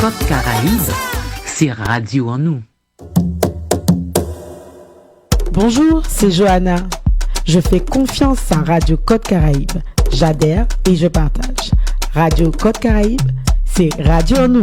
Côte Caraïbe, c'est Radio en nous. Bonjour, c'est Johanna. Je fais confiance à Radio Côte Caraïbe. J'adhère et je partage. Radio Côte Caraïbe, c'est Radio en nous.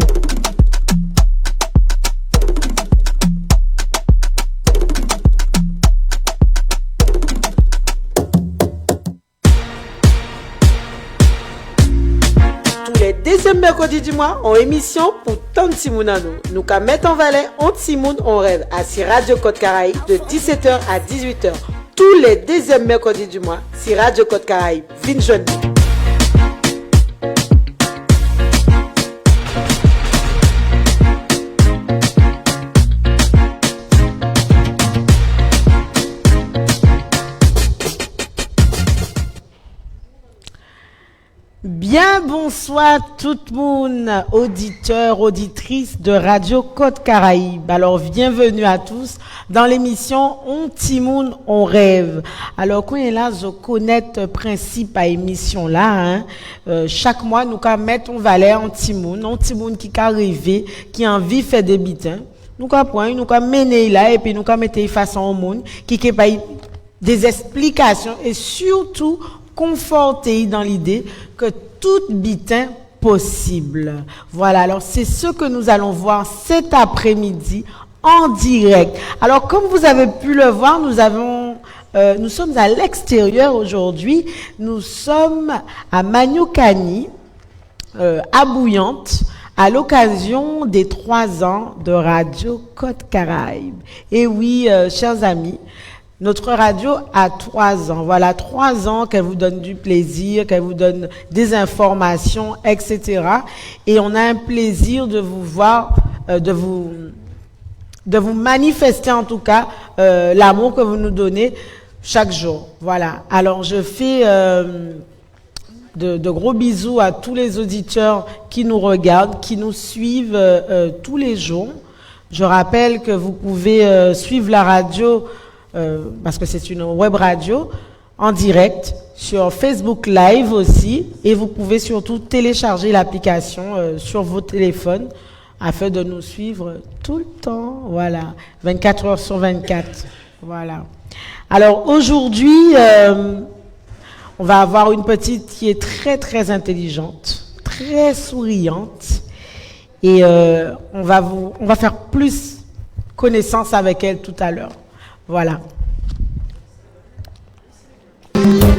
Les deuxièmes mercredis du mois en émission pour Tanti Mounano. Nous qu'à mettre en valet, on Timoun, on rêve à si Radio Côte Caraïbe de 17h à 18h. Tous les deuxièmes mercredis du mois, si Radio Côte Caraïbe. Vin jeune. Bien bonsoir tout le monde, auditeurs, auditrices de Radio Côte Caraïbe. Alors bienvenue à tous dans l'émission On Timoun, on rêve. Alors quand est là, je connais le principe à émission là. Chaque mois nous quand mettre on valait on Timoun qui a rêvé, qui a envie de faire des bitins. Nous quand point, nous quand mener là et puis nous quand mettre façon au monde qui pas des explications et surtout conforter dans l'idée que tout bitin possible. Voilà, alors c'est ce que nous allons voir cet après-midi en direct. Alors comme vous avez pu le voir, nous sommes à l'extérieur aujourd'hui. Nous sommes à Maniokani, à Bouillante, à l'occasion des 3 ans de Radio Côte Caraïbe. Et oui, chers amis, notre radio a 3 ans. Voilà, 3 ans qu'elle vous donne du plaisir, qu'elle vous donne des informations, etc. Et on a un plaisir de vous voir, de vous manifester en tout cas l'amour que vous nous donnez chaque jour. Voilà. Alors je fais de gros bisous à tous les auditeurs qui nous regardent, qui nous suivent tous les jours. Je rappelle que vous pouvez suivre la radio. Parce que c'est une web radio en direct sur Facebook Live aussi, et vous pouvez surtout télécharger l'application sur vos téléphones afin de nous suivre tout le temps, voilà, 24 heures sur 24, voilà. Alors aujourd'hui, on va avoir une petite qui est très très intelligente, très souriante, et on va faire plus connaissance avec elle tout à l'heure. Voilà.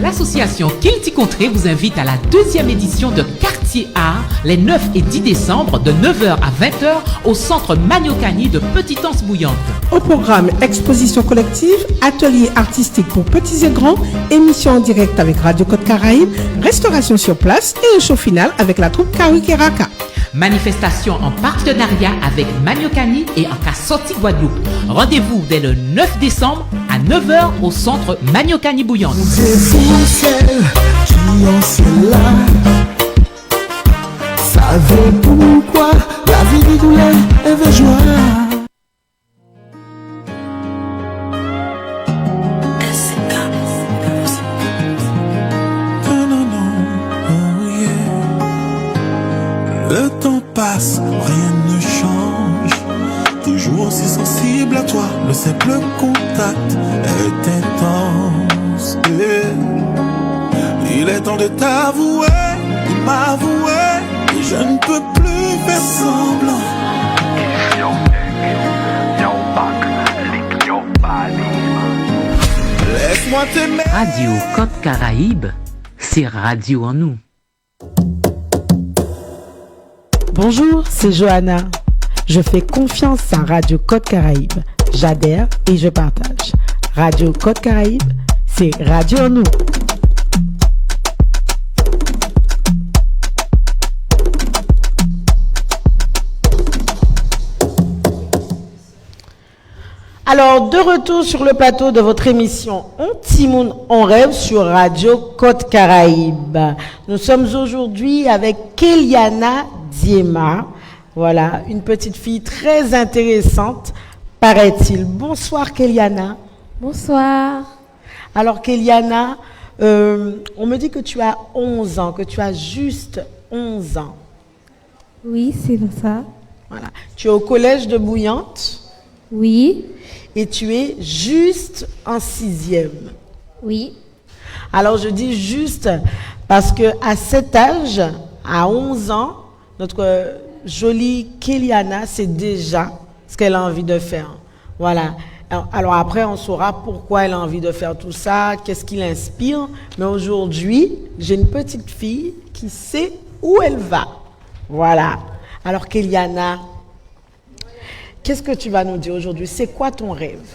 L'association Kilti Contré vous invite à la 2e édition de Quartier Art les 9 et 10 décembre de 9h à 20h au centre Maniokani de Petite-Anse-Bouillante. Au programme exposition collective, atelier artistique pour petits et grands, émission en direct avec Radio Côte Caraïbe, restauration sur place et un show final avec la troupe Kawikeraka. Manifestation en partenariat avec Maniokani et en Kassoti Guadeloupe. Rendez-vous dès le 9 décembre à 9h au centre Maniokani Bouillante. Savez pourquoi la vie douleur et veut joie. Le temps passe, rien ne change. Toujours aussi sensible à toi, le simple contact est intense. Il est temps de t'avouer, de m'avouer, et je ne peux plus faire semblant. Laisse-moi t'aimer. Radio Côte Caraïbe, c'est Radio en nous. Bonjour, c'est Johanna. Je fais confiance à Radio Côte Caraïbe. J'adhère et je partage. Radio Côte Caraïbe, c'est Radio en nous. Alors, de retour sur le plateau de votre émission On Timoun, on rêve sur Radio Côte Caraïbe. Nous sommes aujourd'hui avec Kéliana Diema. Voilà, une petite fille très intéressante, paraît-il. Bonsoir Kéliana. Bonsoir. Alors Kéliana, on me dit que tu as 11 ans, que tu as juste 11 ans. Oui, c'est ça. Voilà. Tu es au collège de Bouillante Oui, et tu es juste en 6e. oui. Alors je dis juste parce que à cet âge, à 11 ans, notre jolie Kéliana sait déjà ce qu'elle a envie de faire. Voilà. Alors après, on saura pourquoi elle a envie de faire tout ça, qu'est-ce qui l'inspire. Mais aujourd'hui, j'ai une petite fille qui sait où elle va. Voilà. Alors Kéliana, qu'est-ce que tu vas nous dire aujourd'hui? C'est quoi ton rêve?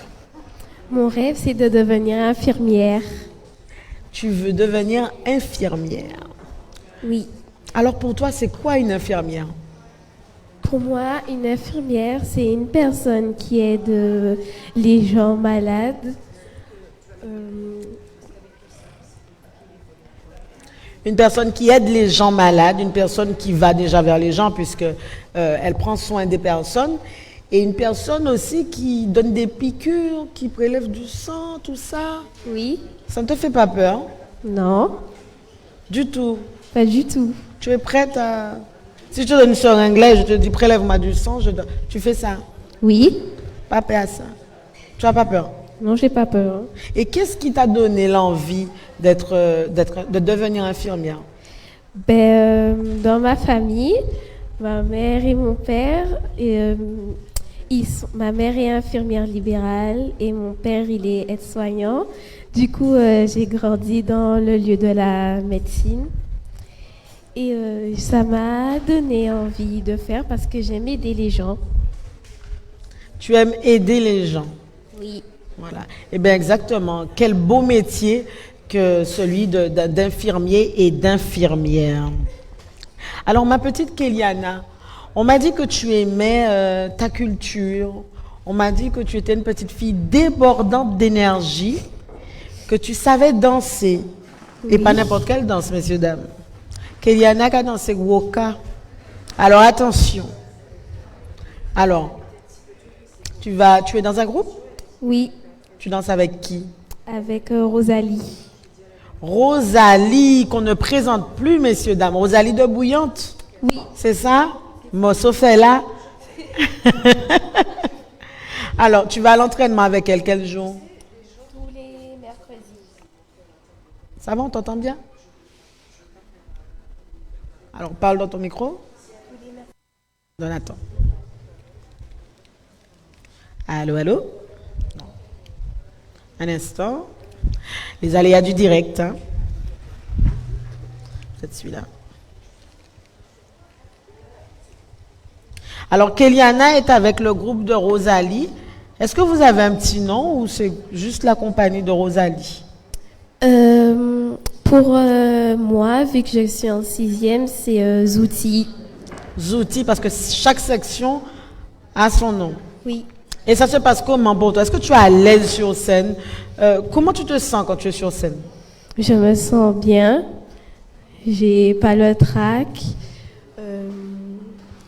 Mon rêve, c'est de devenir infirmière. Tu veux devenir infirmière. Oui. Alors pour toi, c'est quoi une infirmière? Pour moi, une infirmière, c'est une personne qui aide les gens malades. Une personne qui aide les gens malades, une personne qui va déjà vers les gens puisque elle prend soin des personnes, et une personne aussi qui donne des piqûres, qui prélève du sang, tout ça. Oui. Ça ne te fait pas peur? Non, Du tout. pas du tout. Tu es prête à... Si je te donne une seringue et je te dis prélève-moi du sang, tu fais ça? Oui. Pas peur à ça. Tu n'as pas peur? Non, j'ai pas peur. Et qu'est-ce qui t'a donné l'envie de devenir infirmière? Dans ma famille, ma mère et mon père, ma mère est infirmière libérale et mon père, il est aide-soignant. Du coup, j'ai grandi dans le lieu de la médecine. Et ça m'a donné envie de faire parce que j'aime aider les gens. Tu aimes aider les gens. Oui. Voilà. Eh bien, exactement. Quel beau métier que celui d'infirmier et d'infirmière. Alors, ma petite Kéliana, on m'a dit que tu aimais ta culture. On m'a dit que tu étais une petite fille débordante d'énergie, que tu savais danser. Et pas n'importe quelle danse, messieurs, dames. Kéliana qui a dansé Woka. Alors, attention. Alors, tu es dans un groupe? Oui, Tu danses avec qui? avec Rosalie. Rosalie, qu'on ne présente plus, messieurs, dames. Rosalie de Bouillante. Oui. C'est ça? Mosso fait là. Alors, tu vas à l'entraînement avec elle quel jour? Tous les mercredis. Ça va, on t'entend bien? Alors, parle dans ton micro. Jonathan. Allô, allô? Non. Un instant. Les aléas du direct. Hein. C'est celui-là. Alors, Kéliana est avec le groupe de Rosalie. Est-ce que vous avez un petit nom ou c'est juste la compagnie de Rosalie? Pour moi, vu que je suis en 6e, c'est Zouti. Zouti, parce que chaque section a son nom. Oui. Et ça se passe comment pour toi? Est-ce que tu es à l'aise sur scène? Comment tu te sens quand tu es sur scène? Je me sens bien. J'ai pas le trac.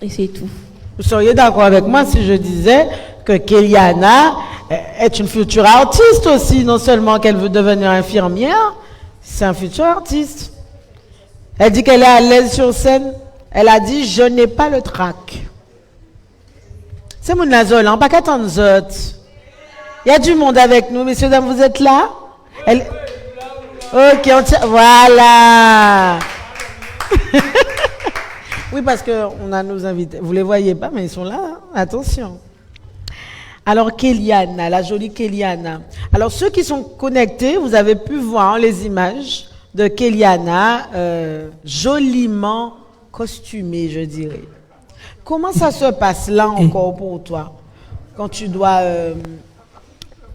Et c'est tout. Vous seriez d'accord avec moi si je disais que Kéliana est une future artiste aussi, non seulement qu'elle veut devenir infirmière, c'est un futur artiste. Elle dit qu'elle est à l'aise sur scène. Elle a dit, je n'ai pas le trac. C'est mon nazol, hein, pas qu'à tant d'autres. Il y a du monde avec nous, messieurs, dames, vous êtes là? Ok, voilà. Oui, parce qu'on a nos invités. Vous ne les voyez pas, mais ils sont là. Hein? Attention. Alors, Kéliana, la jolie Kéliana. Alors, ceux qui sont connectés, vous avez pu voir les images de Kéliana, joliment costumée, je dirais. Comment ça se passe là encore pour toi, quand tu dois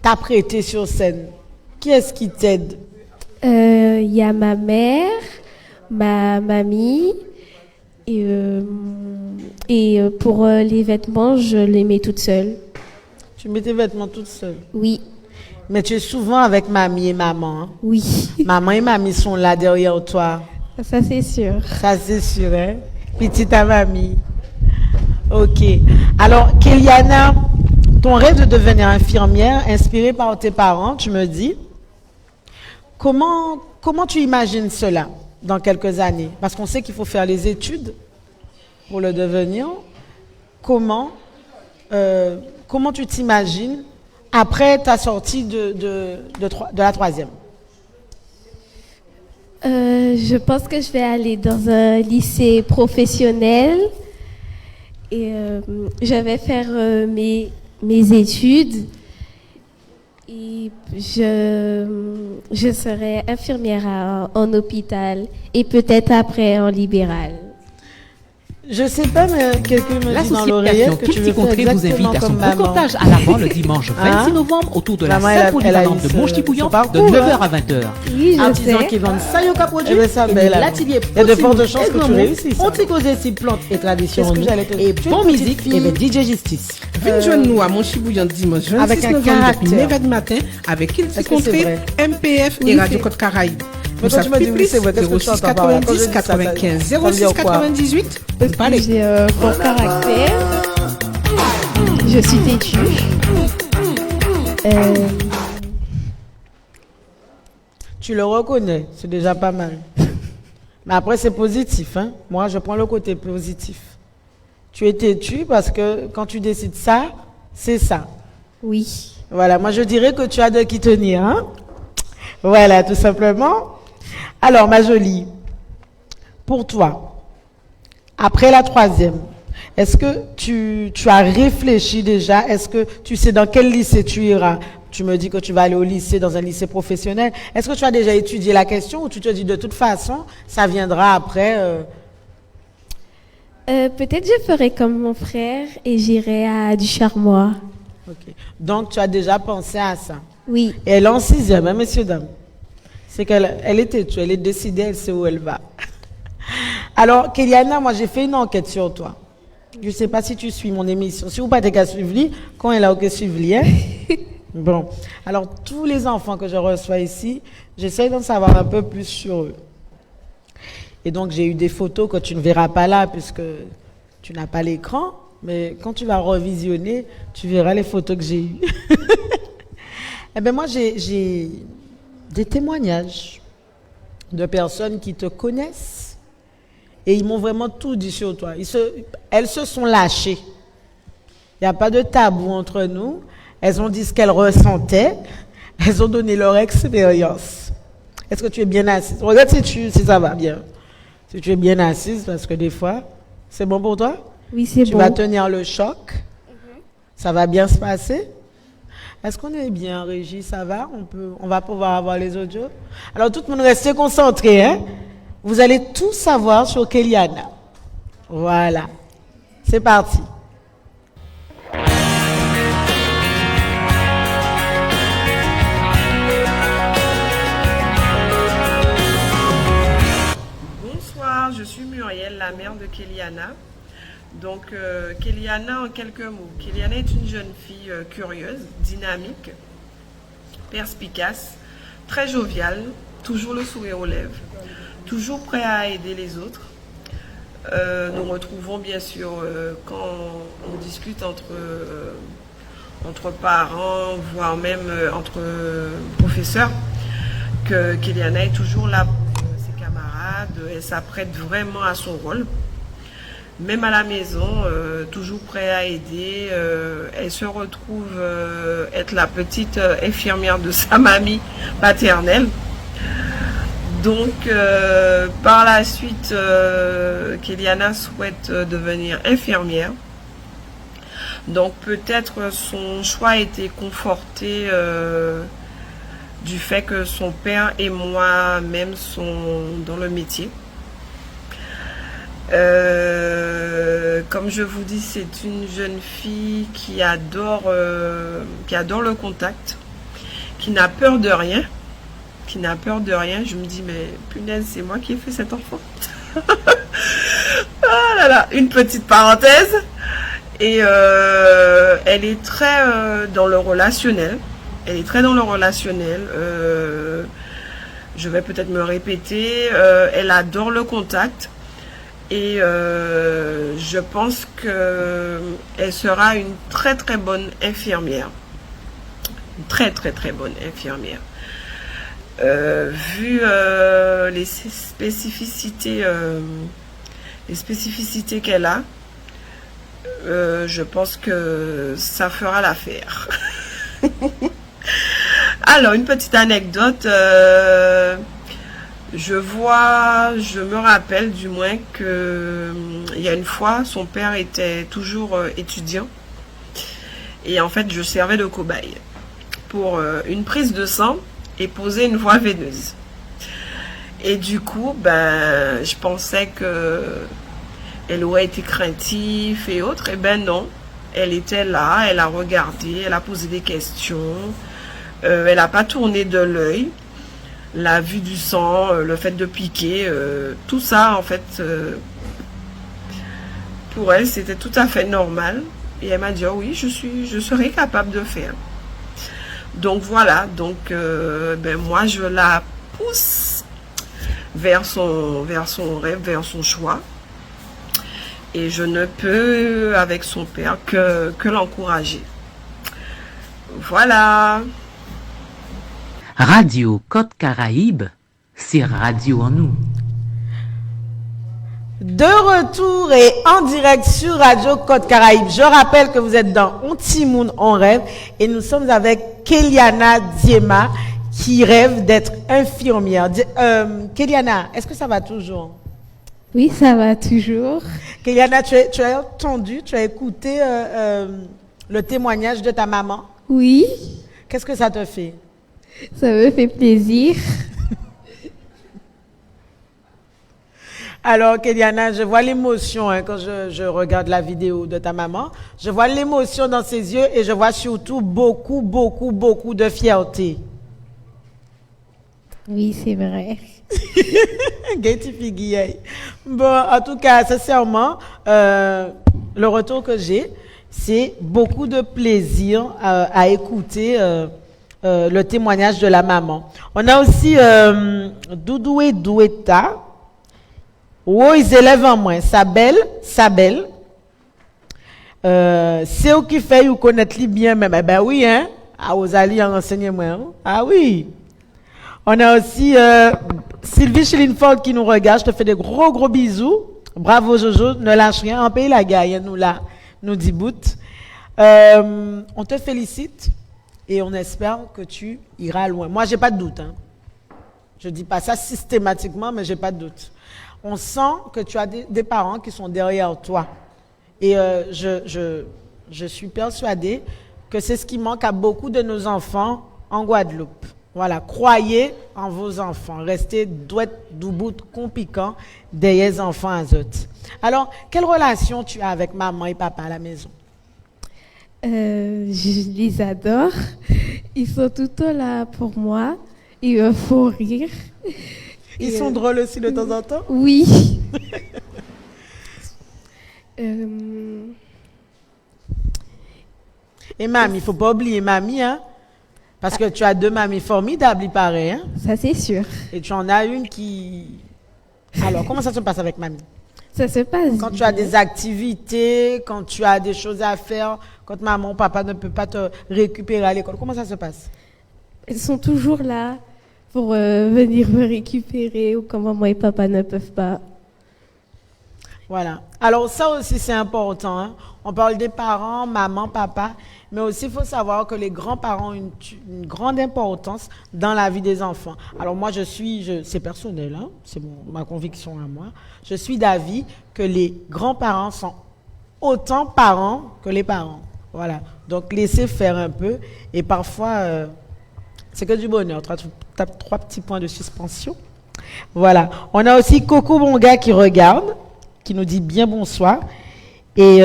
t'apprêter sur scène? Qui est-ce qui t'aide? Il y a ma mère, ma mamie, et pour les vêtements, je les mets toute seule. Tu mets tes vêtements toute seule? Oui. Mais tu es souvent avec mamie et maman. Hein? Oui. Maman et mamie sont là derrière toi. Ça, c'est sûr. Ça, c'est sûr, hein? Petite à mamie. Ok. Alors, Kéliana, ton rêve de devenir infirmière, inspiré par tes parents, tu me dis, comment tu imagines cela dans quelques années? Parce qu'on sait qu'il faut faire les études pour le devenir. comment tu t'imagines après ta sortie de la troisième? Je pense que je vais aller dans un lycée professionnel et je vais faire mes études et je serai infirmière en hôpital et peut-être après en libéral. Je sais pas, mais quelqu'un me dit dans L'association l'oreillette que tu veux faire Culti-Contrée vous invite exactement à son comme maman. récoltage à l'avant le dimanche 26 novembre autour de la Maman, salle elle a polyvalente eu de ce Montchipouillon parcours, de 9h à 20h. Oui, je Artisans sais. qui vendent Sayoka produits Eh ben, ça, et belle, alors. l'atelier Il y a de fortes chances que tu réussisses, On alors. t'y causé si plantes et traditions. Qu'est-ce que j'allais te dire? Et Tu es bon une petite musique, fille. et ben DJ Justice. Venez joindre nous à Montchibouillon dimanche 26 Avec un novembre caractère. depuis 9h du matin avec Est-ce que c'est Culti-Contrée, vrai? MPF Oui, et Radio c'est- Côte Caraïbe. Mais Pour quand ça, tu m'as dit oui, plus, c'est vrai. Qu'est-ce que tu 06 entends par là? Quand je 90 dis ça, ça veut 95 dire 06 quoi? 98. Parlez. J'ai un bon caractère. Je suis têtue. Tu le reconnais, c'est déjà pas mal. Mais après, c'est positif. Hein? Moi, je prends le côté positif. Tu es têtu parce que quand tu décides ça, c'est ça. Oui. Voilà, moi je dirais que tu as de qui tenir. Hein? Voilà, tout simplement. Alors, ma jolie, pour toi, après la troisième, est-ce que tu as réfléchi déjà? Est-ce que tu sais dans quel lycée tu iras? Tu me dis que tu vas aller au lycée, dans un lycée professionnel. Est-ce que tu as déjà étudié la question ou tu te dis de toute façon, ça viendra après Peut-être je ferai comme mon frère et j'irai à du Charmois. Ok. Donc, tu as déjà pensé à ça. Oui. Et elle est en sixième, hein, messieurs, dames. C'est qu'elle est têtue, elle est décidée, elle sait où elle va. Alors, Kéliana, moi, j'ai fait une enquête sur toi. Je ne sais pas si tu suis mon émission. Si vous pas qu'à suivre, quand elle a OK suivre, hein? Bon. Alors, tous les enfants que je reçois ici, j'essaie d'en savoir un peu plus sur eux. Et donc, j'ai eu des photos que tu ne verras pas là, puisque tu n'as pas l'écran. Mais quand tu vas revisionner, tu verras les photos que j'ai eues. Eh bien, moi, j'ai des témoignages de personnes qui te connaissent et ils m'ont vraiment tout dit sur toi. Elles se sont lâchées. Il n'y a pas de tabou entre nous. Elles ont dit ce qu'elles ressentaient. Elles ont donné leur expérience. Est-ce que tu es bien assise? Regarde si ça va bien. Si tu es bien assise, parce que des fois, c'est bon pour toi? Oui, c'est Tu bon. vas tenir le choc. Ça va bien se passer. Est-ce qu'on est bien, Régie? Ça va? On va pouvoir avoir les audios? Alors, tout le monde restez concentré. Hein? Vous allez tout savoir sur Kéliana. Voilà. C'est parti. Bonsoir, je suis Muriel, la mère de Kéliana. Donc, Kéliana, en quelques mots. Kéliana est une jeune fille curieuse, dynamique, perspicace, très joviale, toujours le sourire aux lèvres, toujours prêt à aider les autres. Nous retrouvons bien sûr quand on discute entre parents, voire même entre professeurs, que Kéliana est toujours là pour ses camarades, elle s'apprête vraiment à son rôle. Même à la maison, toujours prêt à aider. Elle se retrouve être la petite infirmière de sa mamie paternelle. Donc, par la suite, Kéliana souhaite devenir infirmière. Donc, peut-être son choix a été conforté du fait que son père et moi-même sont dans le métier. Comme je vous dis, c'est une jeune fille qui adore le contact, qui n'a peur de rien, Je me dis, mais punaise, c'est moi qui ai fait cet enfant. Ah là là, une petite parenthèse. Et elle est très dans le relationnel. Je vais peut-être me répéter. Elle adore le contact. Et je pense qu'elle sera une très très bonne infirmière. Une très très très bonne infirmière. Vu les spécificités qu'elle a, je pense que ça fera l'affaire. Alors, une petite anecdote. Je me rappelle du moins que il y a une fois, son père était toujours étudiant. Et en fait, je servais de cobaye pour une prise de sang et poser une voie veineuse. Et du coup, je pensais que elle aurait été craintive et autres. Et ben non, elle était là, elle a regardé, elle a posé des questions. Elle n'a pas tourné de l'œil. La vue du sang, le fait de piquer, tout ça, en fait, pour elle, c'était tout à fait normal. Et elle m'a dit, oh oui, je serai capable de faire. Donc voilà, moi, je la pousse vers son rêve, vers son choix. Et je ne peux, avec son père, que l'encourager. Voilà. Radio Côte Caraïbe, c'est Radio en nous. De retour et en direct sur Radio Côte Caraïbe. Je rappelle que vous êtes dans On Timoun, on rêve. Et nous sommes avec Kéliana Diema qui rêve d'être infirmière. Kéliana, est-ce que ça va toujours? Oui, ça va toujours. Kéliana, tu as entendu, tu as écouté le témoignage de ta maman? Oui. Qu'est-ce que ça te fait? Ça me fait plaisir. Alors, Kéliana, je vois l'émotion quand je regarde la vidéo de ta maman. Je vois l'émotion dans ses yeux et je vois surtout beaucoup, beaucoup, beaucoup de fierté. Oui, c'est vrai. Bon, en tout cas, sincèrement, le retour que j'ai, c'est beaucoup de plaisir à écouter le témoignage de la maman. On a aussi Doudoué Doueta. Oh, ils élèvent en moi. Sabel. C'est eux qui fait vous connaître bien même. Eh ben oui, hein. Ah, vous allez en enseigner moi. Hein? Ah oui. On a aussi Sylvie Schillinford qui nous regarde. Je te fais des gros bisous. Bravo Jojo, ne lâche rien. En pays la gagne, nous là, nous dit bout. On te félicite. Et on espère que tu iras loin. Moi, j'ai pas de doute. Hein. Je dis pas ça systématiquement, mais j'ai pas de doute. On sent que tu as des parents qui sont derrière toi. Et je suis persuadée que c'est ce qui manque à beaucoup de nos enfants en Guadeloupe. Voilà, croyez en vos enfants. Restez douette, doubout, compiquant derrière les enfants azotes. Alors, quelle relation tu as avec maman et papa à la maison? Je les adore. Ils sont tout le temps là pour moi. Ils me font rire. Ils sont drôles aussi de temps en temps? Oui. Et mamie, il ne faut pas oublier mamie, hein? Parce que tu as deux mamies formidables, il paraît. Hein? Ça, c'est sûr. Et tu en as une qui... Alors, comment ça se passe avec mamie? Ça se passe quand bien. tu as des activités, quand tu as des choses à faire, quand maman, papa ne peut pas te récupérer à l'école, comment ça se passe? Elles sont toujours là pour venir me récupérer ou quand maman et papa ne peuvent pas. Voilà. Alors ça aussi c'est important. Hein? On parle des parents, maman, papa, mais aussi il faut savoir que les grands-parents ont une grande importance dans la vie des enfants. Alors moi c'est personnel, hein? C'est ma conviction à moi. Je suis d'avis que les grands-parents sont autant parents que les parents. Voilà. Donc laissez faire un peu et parfois c'est que du bonheur. Trois petits points de suspension. Voilà. On a aussi Coco Bonga qui regarde, qui nous dit bien bonsoir. Et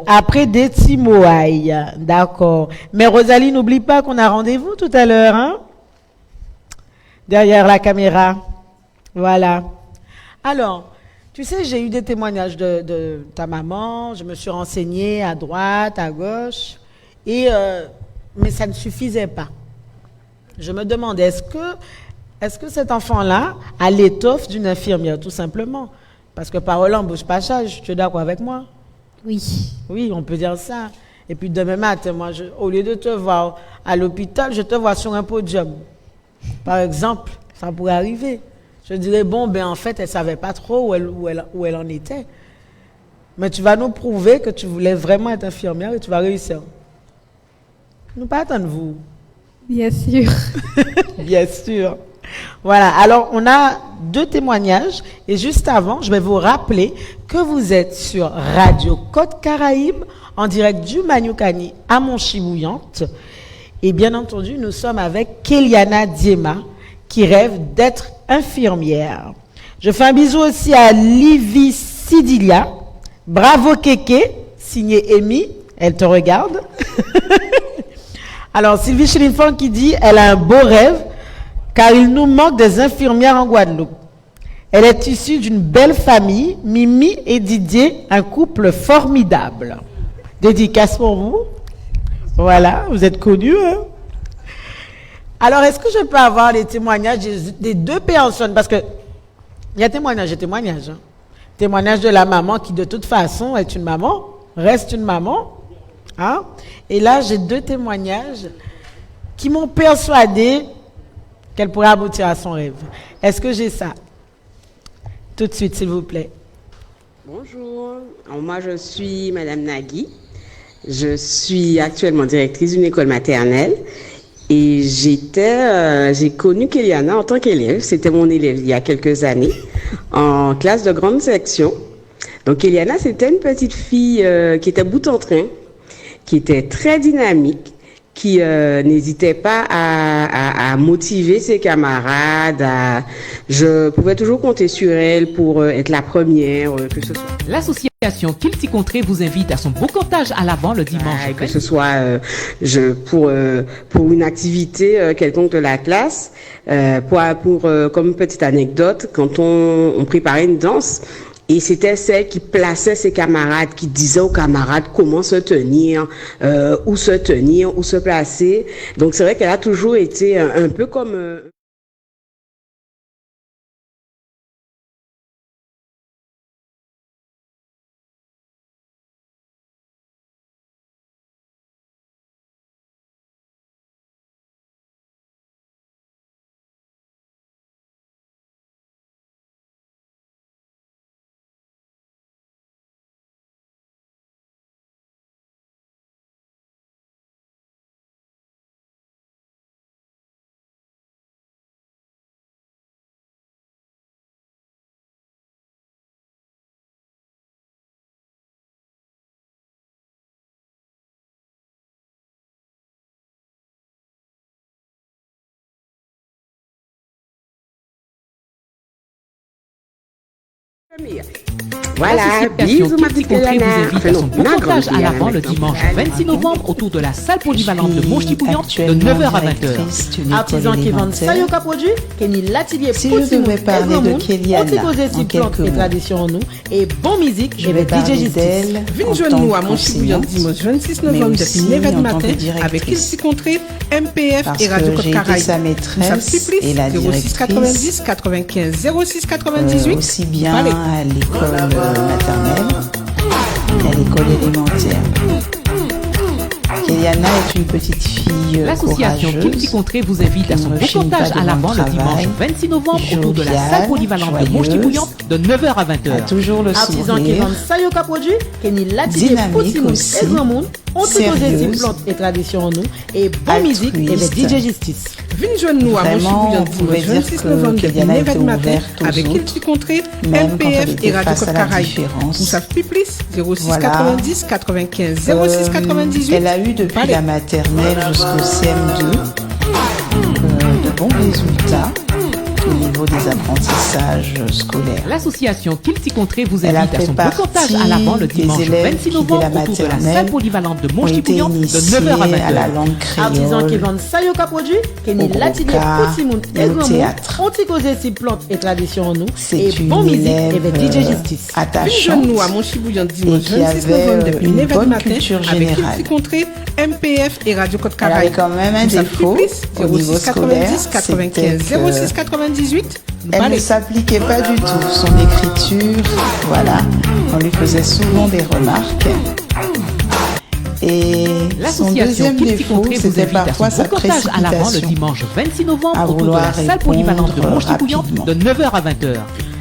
après des petits moailles. D'accord. Mais Rosalie, n'oublie pas qu'on a rendez-vous tout à l'heure. Hein? Derrière la caméra. Voilà. Alors, tu sais, j'ai eu des témoignages de ta maman. Je me suis renseignée à droite, à gauche. Mais ça ne suffisait pas. Je me demandais, est-ce que cet enfant-là a l'étoffe d'une infirmière, tout simplement? Parce que parole en bouche pas charge, tu es d'accord avec moi? Oui. Oui, on peut dire ça. Et puis demain matin, moi, au lieu de te voir à l'hôpital, je te vois sur un podium. Par exemple, ça pourrait arriver. Je dirais, bon, en fait, elle ne savait pas trop où elle en était. Mais tu vas nous prouver que tu voulais vraiment être infirmière et tu vas réussir. Nous pas attendre vous. Bien sûr. Bien sûr. Voilà, alors on a 2 témoignages et juste avant, je vais vous rappeler que vous êtes sur Radio Côte Caraïbe en direct du Maniokani à Montchibouillante. Et bien entendu, nous sommes avec Kéliana Diema qui rêve d'être infirmière. Je fais un bisou aussi à Livy Sidilia. Bravo Kéké, signé Amy, elle te regarde. Alors Sylvie Chilinfon qui dit, elle a un beau rêve car il nous manque des infirmières en Guadeloupe. Elle est issue d'une belle famille, Mimi et Didier, un couple formidable. Dédicace pour vous. Voilà, vous êtes connus. Hein? Alors, est-ce que je peux avoir les témoignages des 2 personnes? Parce que il y a témoignage et témoignage. Hein? Témoignage de la maman qui, de toute façon, est une maman, reste une maman. Hein? Et là, j'ai 2 témoignages qui m'ont persuadé qu'elle pourrait aboutir à son rêve. Est-ce que j'ai ça? Tout de suite, s'il vous plaît. Bonjour, alors, moi je suis Madame Nagui. Je suis actuellement directrice d'une école maternelle et j'ai connu Kéliana en tant qu'élève. C'était mon élève il y a quelques années en classe de grande section. Donc Kéliana, c'était une petite fille qui était bout en train, qui était très dynamique, qui n'hésitait pas à motiver ses camarades. Je pouvais toujours compter sur elle pour être la première, que ce soit. L'association Kilti Contré vous invite à son beau comptage à l'avant le dimanche. Que ce soit pour une activité quelconque de la classe, comme petite anecdote, quand on préparait une danse, et c'était celle qui plaçait ses camarades, qui disait aux camarades comment se tenir, où se placer. Donc c'est vrai qu'elle a toujours été un peu comme... Voilà, bisous ma petite Kéliana. Vous invite à son beau comptage à l'avant le dimanche 26 novembre autour de la salle polyvalente de Montchibouillante de 9h à 20h. Artisans qui vendent Sayoka produits, Kenny Lativier, si je devais parler de Kéliana en quelques mots, tradition en nous et bon musique, je vais parler d'elle Venez joindre nous à Montchibouillante dimanche 26 novembre depuis 9h du matin avec Kilti Contré, MPF et Radio Côte Caraïbe. Sa maîtresse et la directrice 06 90 95 06 98 aussi bien à l'école maternelle et à l'école élémentaire. Kéliana est une petite fille L'association Kilti Contré vous invite à son beau comptage à l'avant le dimanche 26 novembre autour de la salle polyvalente de Montchibouillante de 9h à 20h. Toujours le Artisans qui sourire, vendent Sayoka produits, Kenny Lativier, dynamique aussi, et grand monde, on te sérieuse, plantes et tradition en nous et bon musique et les DJ Justice. Venez joindre nous à Vraiment, on Montchibouillante pouvait dimanche dire 26 que novembre depuis Kéliana 9h était du matin ouverte aux avec autres, Kilti Contré, même quand elle MPF était et Radio face Côte à la Caraïbe. différence. Vous savez plus 06 Voilà. 90 95 06 98. Elle a eu depuis la maternelle jusqu'au CM2 de bons résultats au niveau des apprentissages scolaires. L'association Kilti Contré vous Elle a invite à fait son beau comptage à l'avant le partie dimanche des élèves 26 qui, novembre dès la autour de la maternelle, salle polyvalente de ont été Montchibouillante de initiés 9h à à la 20h. langue Artisans qui créole, vendent Sayoka produits, Kenny au Lativier, Broca Poutimoun et et au grand monde, théâtre. on t'y causait si plantes et tradition en nous C'est et une bon musique élève et les DJ Justice. Venez attachante joindre nous à Montchibouillante dimanche et qui 26 avait novembre depuis une 9h du bonne matin culture avec générale. Kilti Contré, MPF et Radio Côte Elle avait Caraïbe. quand même un Vous savez défaut plus au niveau 06 scolaire, 90 95 c'était que 06 98. elle ne s'appliquait pas du tout. Son écriture, voilà, on lui faisait souvent des remarques. Et son L'association deuxième Kilti défaut, Contré vous c'était invite à parfois son sa beau comptage à l'avant le précipitation. dimanche 26 novembre à autour de vouloir la salle polyvalente de répondre Montchibouillante rapidement. de 9h à 20h.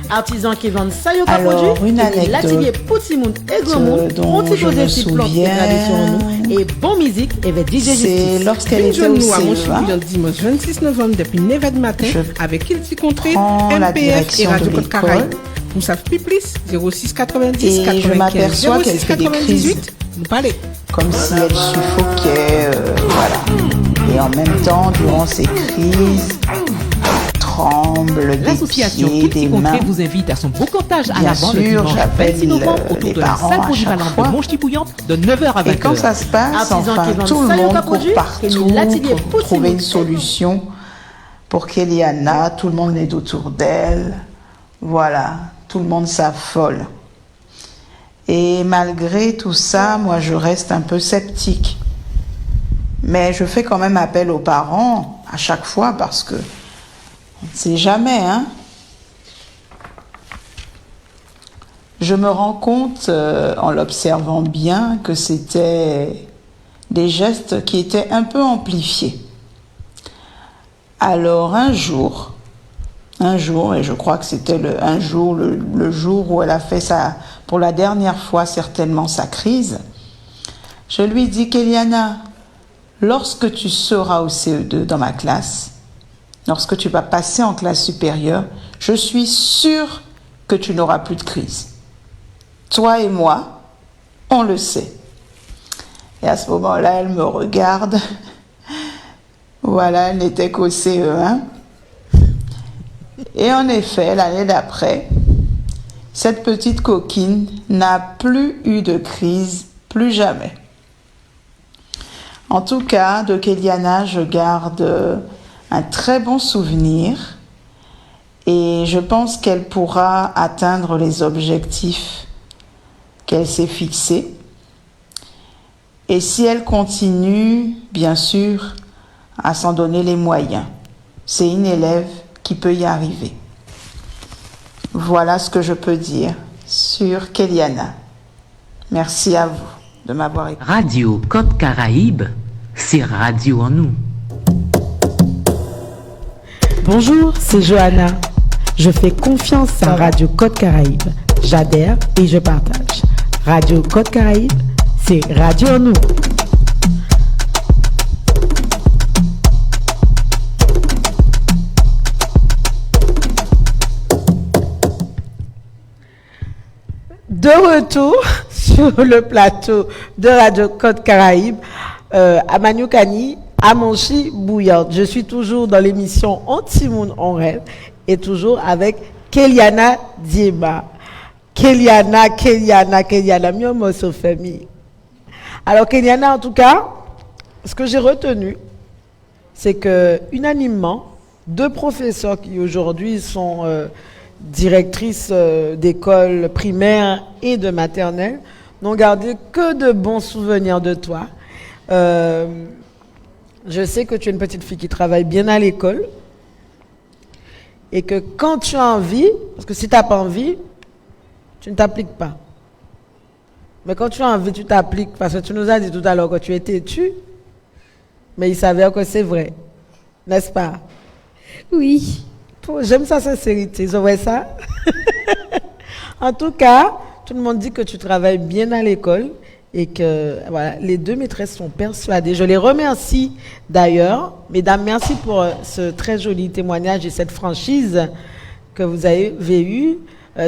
Artisans qui vendent ça yo ka Alors, produit. une anecdote L'atelier pour Timoun et Gomoun. dont On t'y je pose me des petites plantes et traditions nous. Et bon musique et avec DJ C'est Justice. lorsqu'elle était au Nous à Monchibouillon CEA, dimanche 26 novembre depuis 9h du matin avec Kilti Contré, prends la MPF et direction Radio de Côte l'école. Caraïbe. Vous savez plus 06 90 Et je 95 m'aperçois qu'elle 06 fait des 98. Vous parlez. comme si elle suffoquait, voilà. Et en même temps, durant ces crises, elle tremble des L'association pieds, des Kilti mains. Contré vous invite à son beau cantage à Bien l'avant le sûr, dimanche j'appelle 26 novembre les autour de la parents salle à chaque polyvalente de fois. Montchibouillante de 9h à 20h. Et quand ça se passe, Artisans enfin, qui vendent tout le ça, yo monde ka court produit, partout que l'atelier pour pour trouver une Timoun. solution pour qu'Eliana, tout le monde est autour d'elle. Voilà, tout le monde s'affole. Et malgré tout ça, moi, je reste un peu sceptique. Mais je fais quand même appel aux parents à chaque fois parce que on ne sait jamais, hein. Je me rends compte, en l'observant bien, que c'était des gestes qui étaient un peu amplifiés. Alors un jour, et je crois que c'était le jour où elle a fait pour la dernière fois certainement sa crise, je lui dis qu'Eliana, lorsque tu seras au CE2 dans ma classe, lorsque tu vas passer en classe supérieure, je suis sûre que tu n'auras plus de crise. Toi et moi, on le sait. Et à ce moment-là, elle me regarde. Voilà, elle n'était qu'au CE1. Et en effet, l'année d'après, cette petite coquine n'a plus eu de crise, plus jamais. En tout cas, de Kéliana, je garde un très bon souvenir et je pense qu'elle pourra atteindre les objectifs qu'elle s'est fixés. Et si elle continue, bien sûr, à s'en donner les moyens, c'est une élève qui peut y arriver. Voilà ce que je peux dire sur Kéliana. Merci à vous de m'avoir écouté. Radio Côte Caraïbe, c'est radio en nous. Bonjour, c'est Johanna. Je fais confiance à Radio Côte Caraïbe. J'adhère et je partage. Radio Côte Caraïbe, c'est radio en nous. De retour sur le plateau de Radio Côte Caraïbe à Maniokani, à Montchibouillante. Je suis toujours dans l'émission On Timoun on rêve et toujours avec Kéliana Diema. Kéliana, mieux mot sur famille. Alors Kéliana, en tout cas, ce que j'ai retenu, c'est que unanimement, deux professeurs qui aujourd'hui sont directrices d'école primaire et de maternelle n'ont gardé que de bons souvenirs de toi. Je sais que tu es une petite fille qui travaille bien à l'école et que quand tu as envie, parce que si tu n'as pas envie, tu ne t'appliques pas. Mais quand tu as envie, tu t'appliques parce que tu nous as dit tout à l'heure que tu es têtu, mais il s'avère que c'est vrai. N'est-ce pas? Oui. J'aime sa sincérité, vous voyez ça? En tout cas, tout le monde dit que tu travailles bien à l'école et que voilà, les deux maîtresses sont persuadées. Je les remercie d'ailleurs. Mesdames, merci pour ce très joli témoignage et cette franchise que vous avez eue.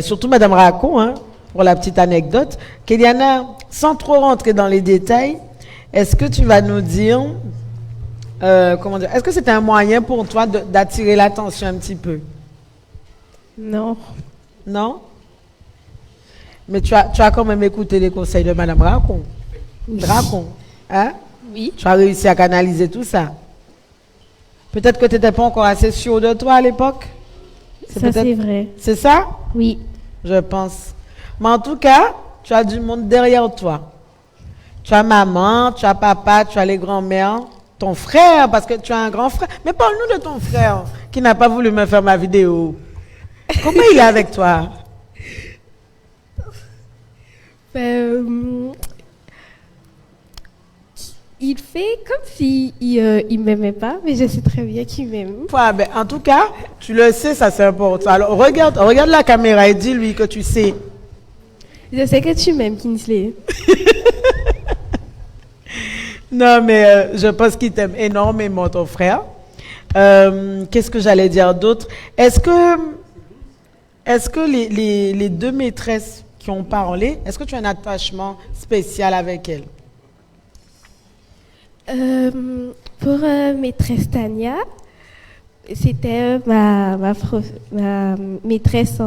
Surtout Madame Racon, hein, pour la petite anecdote. Kéliana, sans trop rentrer dans les détails, est-ce que tu vas nous dire... comment dire? Est-ce que c'était un moyen pour toi d'attirer l'attention un petit peu? Non. Non? Mais tu as quand même écouté les conseils de Madame Racon. Oui. Racon, hein? Oui. Tu as réussi à canaliser tout ça. Peut-être que tu n'étais pas encore assez sûr de toi à l'époque. Ça, c'est vrai. C'est ça? Oui. Je pense. Mais en tout cas, tu as du monde derrière toi. Tu as maman, tu as papa, tu as les grands-mères. Ton frère, parce que tu as un grand frère. Mais parle-nous de ton frère qui n'a pas voulu me faire ma vidéo. Comment il est avec toi? Il fait comme si il m'aimait pas, mais je sais très bien qu'il m'aime. Ouais, ben, en tout cas, tu le sais, ça c'est important. Alors regarde la caméra et dis-lui que tu sais. Je sais que tu m'aimes, Kingsley. Non, mais je pense qu'il t'aime énormément, ton frère. Qu'est-ce que j'allais dire d'autre? Est-ce que les deux maîtresses qui ont parlé, est-ce que tu as un attachement spécial avec elles? Pour maîtresse Tania, c'était ma maîtresse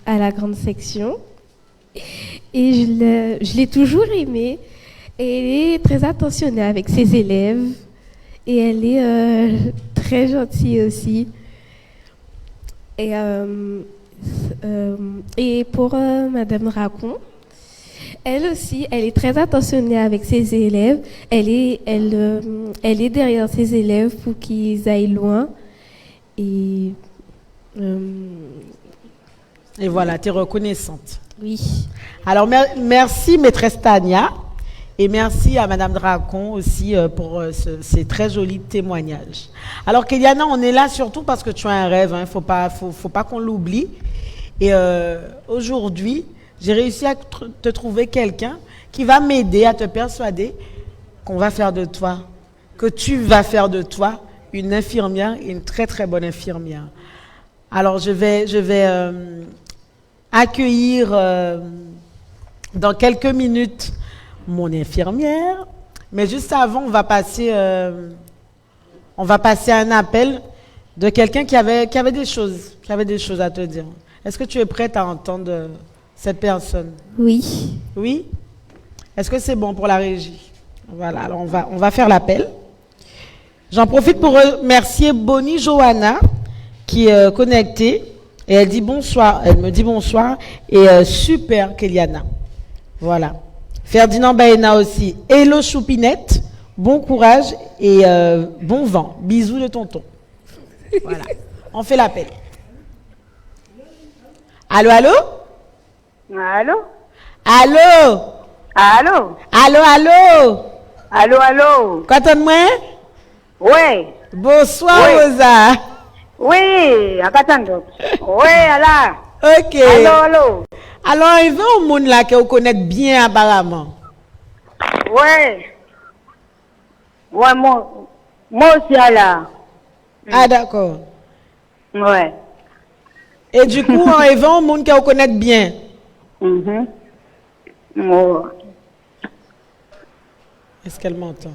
à la grande section. Et je l'ai toujours aimée. Et elle est très attentionnée avec ses élèves. Et elle est très gentille aussi. Et pour Madame Racon, elle aussi, elle est très attentionnée avec ses élèves. Elle est derrière ses élèves pour qu'ils aillent loin. Et voilà, tu es reconnaissante. Oui. Alors, merci, maîtresse Tania. Et merci à Madame Dracon aussi pour ces très jolis témoignages. Alors, Kéliana, on est là surtout parce que tu as un rêve. Faut pas qu'on l'oublie. Et aujourd'hui, j'ai réussi à te trouver quelqu'un qui va m'aider à te persuader qu'on va faire de toi, que tu vas faire de toi une infirmière, une très très bonne infirmière. Alors, je vais accueillir dans quelques minutes mon infirmière, mais juste avant, on va passer un appel de quelqu'un qui avait des choses à te dire. Est-ce que tu es prête à entendre cette personne? Oui. Oui? Est-ce que c'est bon pour la régie? Voilà, alors on va faire l'appel. J'en profite pour remercier Bonnie Johanna qui est connectée et elle me dit bonsoir et super Kéliana. Voilà. Ferdinand Baena aussi. Hello Choupinette, bon courage et bon vent. Bisous de tonton. Voilà. On fait l'appel. Allô, allô? Allô? Allô? Allô? Allô, allô? Allô, allô? Qu'entends-moi? Oui. Bonsoir, Oui. Rosa. Oui, à Katando. Oui, là. Ok. Allô, allô? Alors, il y a un monde là que vous connaissez bien apparemment. Oui. Ouais, moi aussi, là. Ah, d'accord. Ouais. Et du coup, il y a un monde que vous connaissez bien. Mhm. Ouais. Est-ce qu'elle m'entend?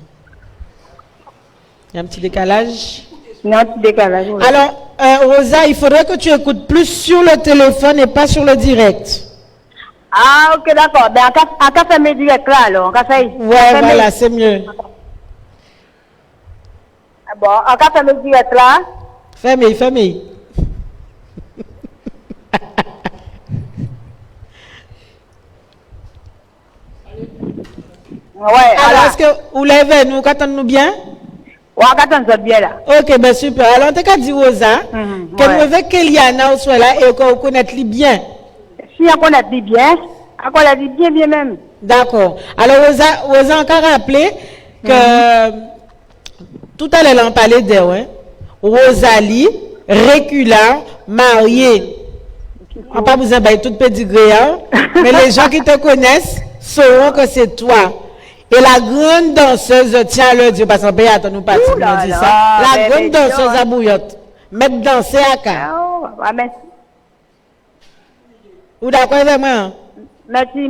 Il y a un petit décalage? Il y a un petit décalage. Ouais. Alors, Rosa, il faudrait que tu écoutes plus sur le téléphone et pas sur le direct. Ah, ok, d'accord. Ben, on va faire mes directs là, alors. On va faire. Ouais, voilà, c'est mieux. Bon, on va faire mes directs là. Fermez. Ouais, alors, est-ce que vous levez nous, qu'attendons-nous bien? Ouais, on bien là. Ok, ben super. Alors, on t'a dit Rosa, que nous avec Kéliana, on soit là et qu'on connaît bien. Si on connaît bien, on connaît bien même. D'accord. Alors, Rosa encore rappelé que tout à l'heure, on parlait d'elle, hein? Rosalie, Récula, mariée. On n'a pas besoin de tout petit gréant, mais les gens qui te connaissent sauront que c'est toi. Et la grande danseuse, tiens le Dieu, parce qu'on peut attendre nous partir, on dit ça. La grande danseuse à bouillotte. Mettre danser à cas. Ou d'accord avec moi? Merci,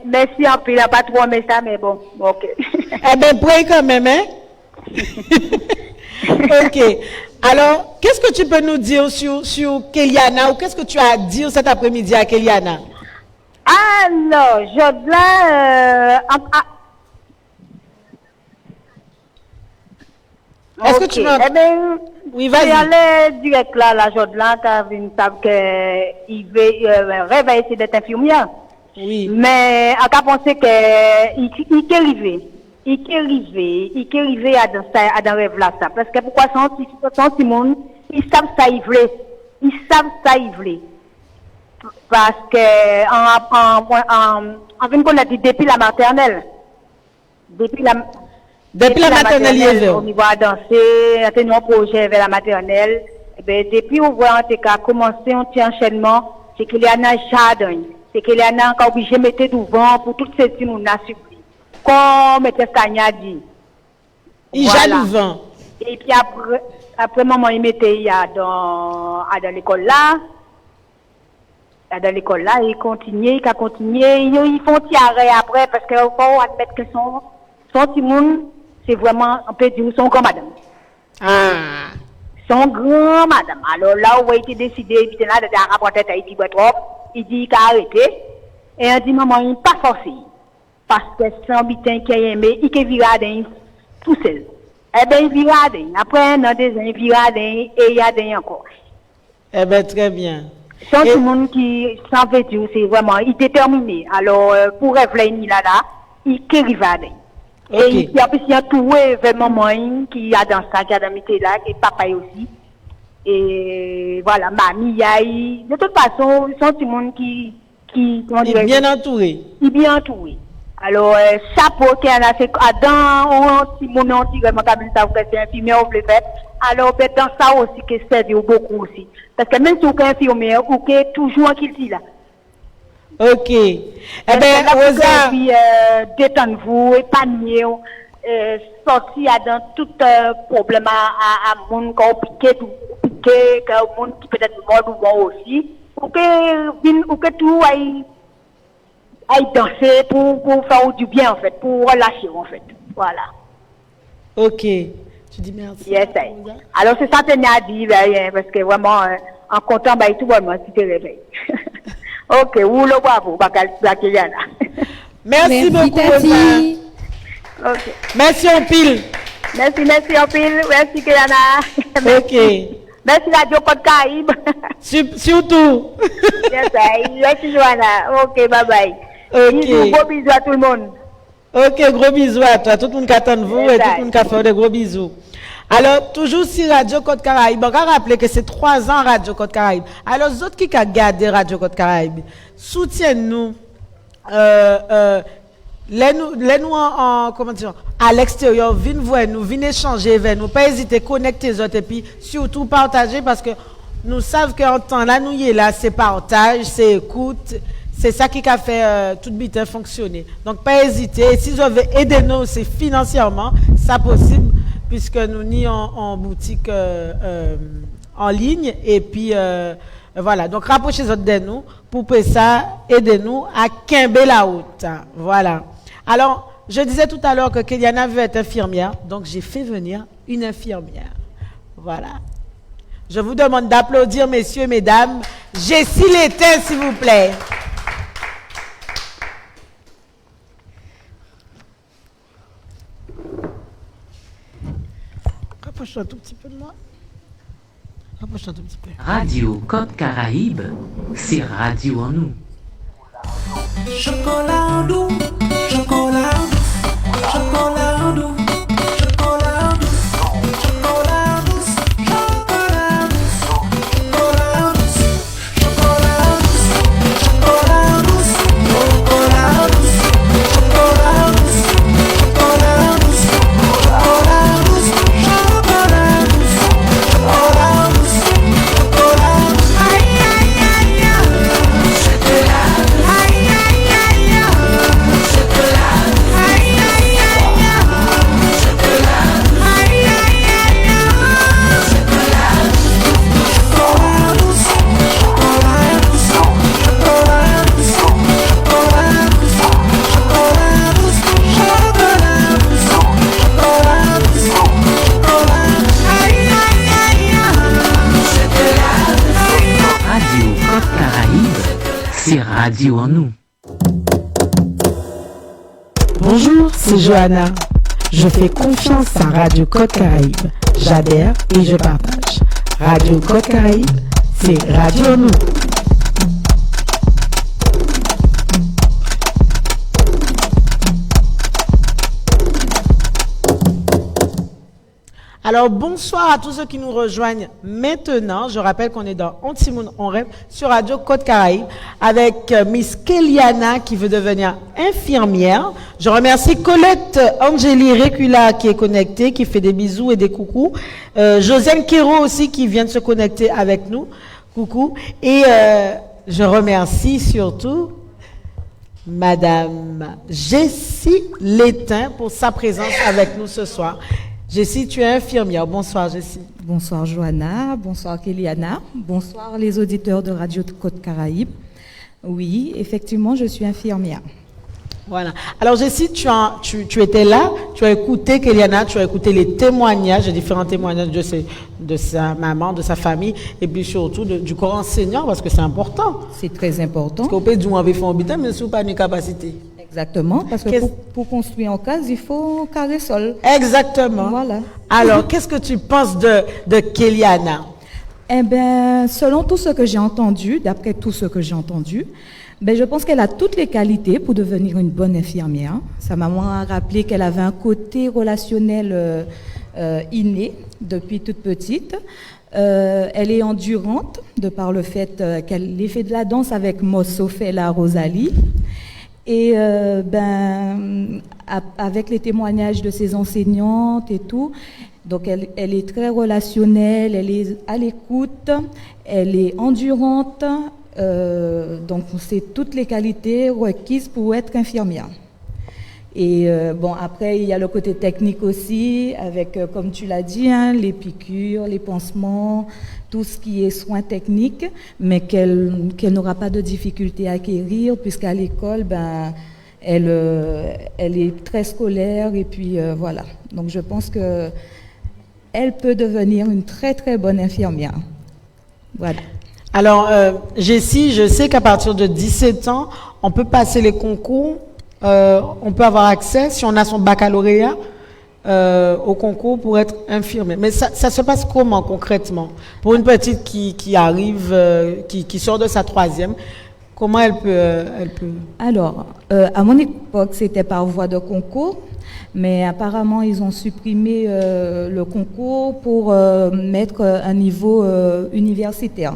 merci en pile, pas trop, mais ça, mais bon, ok. Eh bien, prie quand même, hein? Ok. Alors, qu'est-ce que tu peux nous dire sur Kéliana ou qu'est-ce que tu as à dire cet après-midi à Kéliana? Alors, Jodelin, est-ce que tu m'entends? Eh bien, oui, vas-y. Allé direct là, la Jodelin, t'as vu une table qu'il veut réveiller d'être infirmière. Oui. Mais, on a pensé qu'il est arrivé. Il est arrivé à dans rêve là, ça. Parce que pourquoi son Simon, ils savent ça, ils veulent. Parce que, on vient qu'on a dit depuis la maternelle. Depuis la maternelle, il est vers. On y va danser, on a un projet vers la maternelle. Eh ben, depuis on voit en tout cas commencer un petit enchaînement, c'est qu'il y a un jardin, c'est qu'il y a encore obligé de mettre devant pour toutes ces petits nous n'a suppli. Comme M. Kanya dit. Il jette devant. Et puis après maman il mettait dans l'école là. Dans l'école là, il continue, ils font tirer après parce que faut admettre que son petit monde, c'est vraiment, on peut dire, son grand madame. Ah. Son grand madame. Alors là, où a été décidé, il là, de rapporter à Haïti, il dit qu'il a arrêté. Et on dit, maman, il n'est pas forcé. Parce que c'est un bitin qui a aimé, il est viré tout seul. Eh bien, il vire après un an, 2 ans, il vire et il y a des encore. Eh bien, très bien. Sans tout le monde qui s'en veut dire, c'est vraiment, il est déterminé. Alors, pour révéler là, il est arrivé. Et il y a tout événement qui a dans ça, qui a dans là, qui est papa aussi. Et voilà, mamie, de toute façon, sans tout le monde qui comment il est bien entouré. Il est bien entouré. Alors, chapeau qui a fait, dans, on petit moment, on dit vraiment, comme ça, c'est infirmier, on peut faire. Alors, dans ça aussi, que ça sert beaucoup aussi. Parce que même si on est infirmier, on est toujours en qu'il là. Ok. Eh bien, Rosa. Puis, détendez-vous, épanouissez, sortir dans tout problème à monde qui a piqué, que monde qui peut-être mort ou bon aussi. Ou que tout aille danser pour faire du bien, en fait, pour relâcher, en fait. Voilà. Ok. Tu dis merci. Yes, alors, c'est ça que tu as dit, parce que vraiment, en comptant, tout le monde, tu te réveilles. Ok, ou le bravo, Bakeliana. Merci beaucoup, Rosa. Ok. Merci en pile. Merci en pile. Merci, Kéliana. Ok. Merci, Radio Côte Caraïbe. Surtout. Merci, Joanna. Ok, bye bye. Ok. Gros bisous à tout le monde. Ok, gros bisous à toi. Tout le monde qui attend vous et tout le monde qui fait des gros bisous. Alors, toujours si Radio Côte Caraïbe, on va rappeler que c'est 3 ans Radio Côte Caraïbe. Alors, les autres qui ont gardé Radio Côte Caraïbe, soutiennent-nous. Laissez-nous comment dire, à l'extérieur, venez voir nous, venez échanger avec nous. Pas hésiter à connecter les autres et puis surtout partager parce que nous savons qu'en temps là, nous y est là, c'est partage, c'est écoute. C'est ça qui a fait tout le fonctionner. Donc, pas hésiter. Et si vous avez aidé nous aussi financièrement, c'est possible, puisque nous n'y en boutique en ligne. Et puis, voilà. Donc, rapprochez-vous de nous pour que ça aide nous à quimber la route. Voilà. Alors, je disais tout à l'heure que Kéliana veut être infirmière. Donc, j'ai fait venir une infirmière. Voilà. Je vous demande d'applaudir, messieurs et mesdames. Jessie Létin, s'il vous plaît. Rapproche-toi un tout petit peu de moi. Rapproche-toi un tout petit peu. Radio Côte Caraïbe, c'est radio en nous. Chocolat doux, chocolat doux, chocolat doux, chocolat doux, chocolat doux, chocolat doux, chocolat doux, chocolat doux, chocolat doux, chocolat doux, chocolat doux, chocolat doux, chocolat doux, chocolat doux, chocolat doux, chocolat doux, aïe aïe aïe aïe, chocolat, aïe aïe aïe aïe, chocolat, aïe aïe aïe aïe, chocolat, aïe aïe aïe aïe, chocolat, chocolat doux, chocolat doux, chocolat doux, chocolat doux, chocolat doux, chocolat doux, chocolat doux, chocolat, aïe aïe aïe aïe, chocolat, Radio Côte Caraïbe, c'est radio en nous. Bonjour, c'est Johanna. Je fais confiance à Radio Côte Caraïbe. J'adhère et je partage. Radio Côte Caraïbe, c'est radio en nous. Alors, bonsoir à tous ceux qui nous rejoignent maintenant. Je rappelle qu'on est dans On Timoun, on rêve sur Radio Côte Caraïbe avec Miss Kéliana qui veut devenir infirmière. Je remercie Colette Angélie Recula qui est connectée, qui fait des bisous et des coucous. Josiane Quéro aussi qui vient de se connecter avec nous. Coucou. Et je remercie surtout Madame Jessie Létain pour sa présence avec nous ce soir. Jessie, tu es infirmière. Bonsoir, Jessie. Bonsoir, Johanna. Bonsoir, Kéliana. Bonsoir, les auditeurs de Radio Côte Caraïbe. Oui, effectivement, je suis infirmière. Voilà. Alors, Jessie, tu étais là, tu as écouté Kéliana, tu as écouté les témoignages, les différents témoignages de sa maman, de sa famille, et puis surtout du corps enseignant, parce que c'est important. C'est très important. Parce qu'on peut dire qu'on avait fait un habitat, mais ce n'est pas une capacité. Exactement, parce que pour construire en case, il faut carrer sol. Exactement. Voilà. Alors, qu'est-ce que tu penses de Kéliana? Eh bien, selon tout ce que j'ai entendu, d'après tout ce que j'ai entendu, ben, je pense qu'elle a toutes les qualités pour devenir une bonne infirmière. Sa maman a rappelé qu'elle avait un côté relationnel inné depuis toute petite. Elle est endurante de par le fait qu'elle ait fait de la danse avec Mossofela Rosalie. Et avec les témoignages de ses enseignantes et tout, donc elle est très relationnelle, elle est à l'écoute, elle est endurante, donc c'est toutes les qualités requises pour être infirmière. Et après il y a le côté technique aussi, avec comme tu l'as dit, hein, les piqûres, les pansements, tout ce qui est soins techniques, mais qu'elle n'aura pas de difficulté à acquérir, puisqu'à l'école, elle est très scolaire, et puis voilà. Donc je pense que elle peut devenir une très très bonne infirmière. Voilà. Alors, Jessie, je sais qu'à partir de 17 ans, on peut passer les concours, on peut avoir accès, si on a son baccalauréat, au concours pour être infirmière. Mais ça se passe comment concrètement? Pour une petite qui arrive, qui sort de sa troisième, comment elle peut... Alors, à mon époque, c'était par voie de concours, mais apparemment, ils ont supprimé le concours pour mettre un niveau universitaire.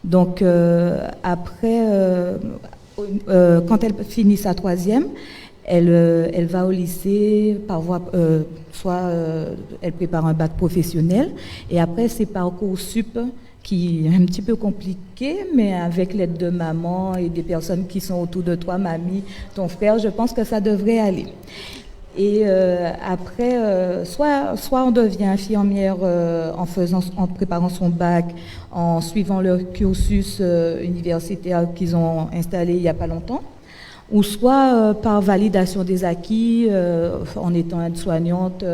Donc, après, quand elle finit sa troisième, elle va au lycée par voie, soit elle prépare un bac professionnel, et après c'est Parcoursup qui est un petit peu compliqué, mais avec l'aide de maman et des personnes qui sont autour de toi, mamie, ton frère, je pense que ça devrait aller. Et après, soit on devient infirmière en préparant son bac, en suivant le cursus universitaire qu'ils ont installé il n'y a pas longtemps, ou soit par validation des acquis, en étant aide-soignante.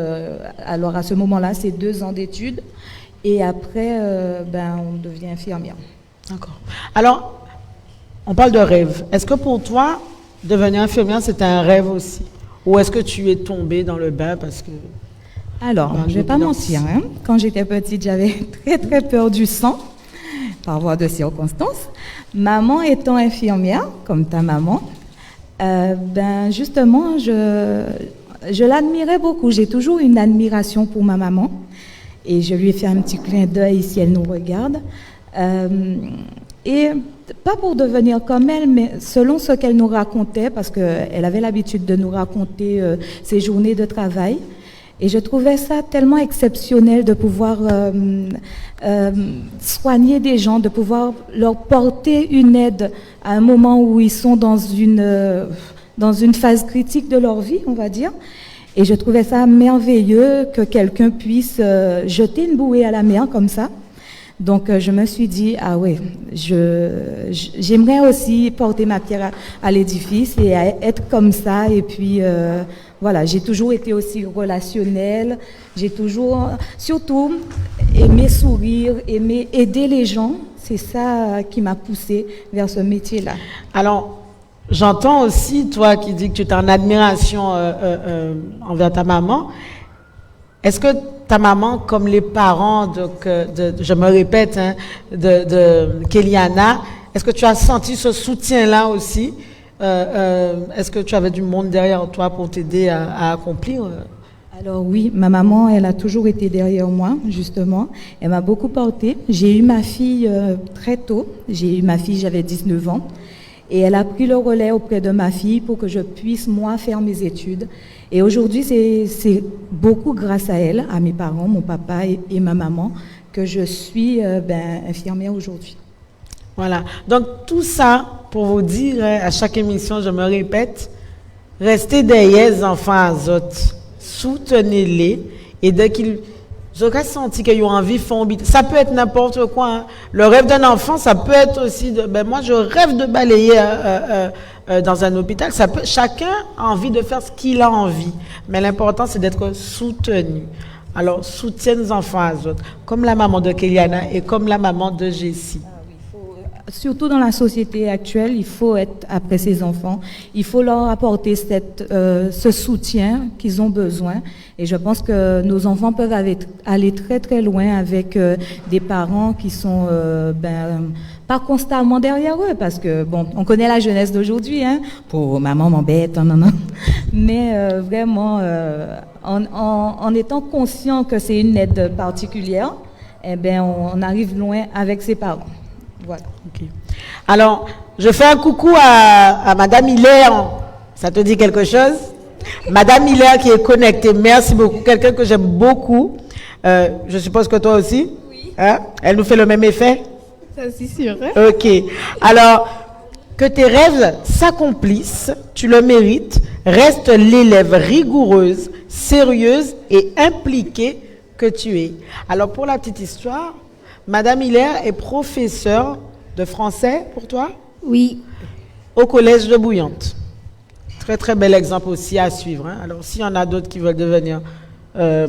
Alors à ce moment-là, c'est 2 ans d'études, et après, on devient infirmière. D'accord. Alors, on parle de rêve. Est-ce que pour toi, devenir infirmière, c'était un rêve aussi? Ou est-ce que tu es tombée dans le bain parce que... Alors, je ne vais pas mentir, hein. Quand j'étais petite, j'avais très très peur du sang, par voie de circonstances. Maman étant infirmière, comme ta maman, justement, je l'admirais beaucoup. J'ai toujours une admiration pour ma maman. Et je lui ai fait un petit clin d'œil si elle nous regarde. Et pas pour devenir comme elle, mais selon ce qu'elle nous racontait, parce qu'elle avait l'habitude de nous raconter ses journées de travail. Et je trouvais ça tellement exceptionnel de pouvoir soigner des gens, de pouvoir leur porter une aide à un moment où ils sont dans une phase critique de leur vie, on va dire. Et je trouvais ça merveilleux que quelqu'un puisse jeter une bouée à la mer comme ça. Donc je me suis dit, ah ouais, j'aimerais aussi porter ma pierre à l'édifice et être comme ça. Et puis voilà, j'ai toujours été aussi relationnelle, j'ai toujours, surtout, aimé sourire, aimé aider les gens. C'est ça qui m'a poussée vers ce métier-là. Alors, j'entends aussi, toi qui dis que tu es en admiration envers ta maman. Est-ce que ta maman, comme les parents, je me répète, hein, de Kéliana, est-ce que tu as senti ce soutien-là aussi? Est-ce que tu avais du monde derrière toi pour t'aider à accomplir? Alors oui, ma maman, elle a toujours été derrière moi, justement. Elle m'a beaucoup portée. J'ai eu ma fille très tôt. J'ai eu ma fille, j'avais 19 ans. Et elle a pris le relais auprès de ma fille pour que je puisse, moi, faire mes études. Et aujourd'hui, c'est beaucoup grâce à elle, à mes parents, mon papa et ma maman, que je suis infirmière aujourd'hui. Voilà. Donc, tout ça, pour vous dire, à chaque émission, je me répète, restez derrière les enfants azotes. Soutenez-les. Et dès qu'ils... J'aurais senti qu'ils ont envie de faire ça peut être n'importe quoi. Hein. Le rêve d'un enfant, ça peut être aussi... moi, je rêve de balayer dans un hôpital. Chacun a envie de faire ce qu'il a envie. Mais l'important, c'est d'être soutenu. Alors, soutiens nos enfants azotes, comme la maman de Kéliana et comme la maman de Jessie. Surtout dans la société actuelle, il faut être après ces enfants. Il faut leur apporter ce soutien qu'ils ont besoin. Et je pense que nos enfants peuvent aller très très loin avec des parents qui sont pas constamment derrière eux, parce que bon, on connaît la jeunesse d'aujourd'hui, hein. Pour maman m'embête, non. Mais vraiment, en étant conscient que c'est une aide particulière, on arrive loin avec ses parents. Voilà. Okay. Alors, je fais un coucou à Madame Hilaire. Ça te dit quelque chose? Madame Hilaire qui est connectée. Merci beaucoup. Quelqu'un que j'aime beaucoup. Je suppose que toi aussi? Oui. Hein? Elle nous fait le même effet? Ça, c'est sûr. Hein? Ok. Alors, que tes rêves s'accomplissent. Tu le mérites. Reste l'élève rigoureuse, sérieuse et impliquée que tu es. Alors, pour la petite histoire, Madame Hilaire est professeure de français pour toi? Oui. Au collège de Bouillante. Très très bel exemple aussi à suivre. Hein? Alors s'il y en a d'autres qui veulent devenir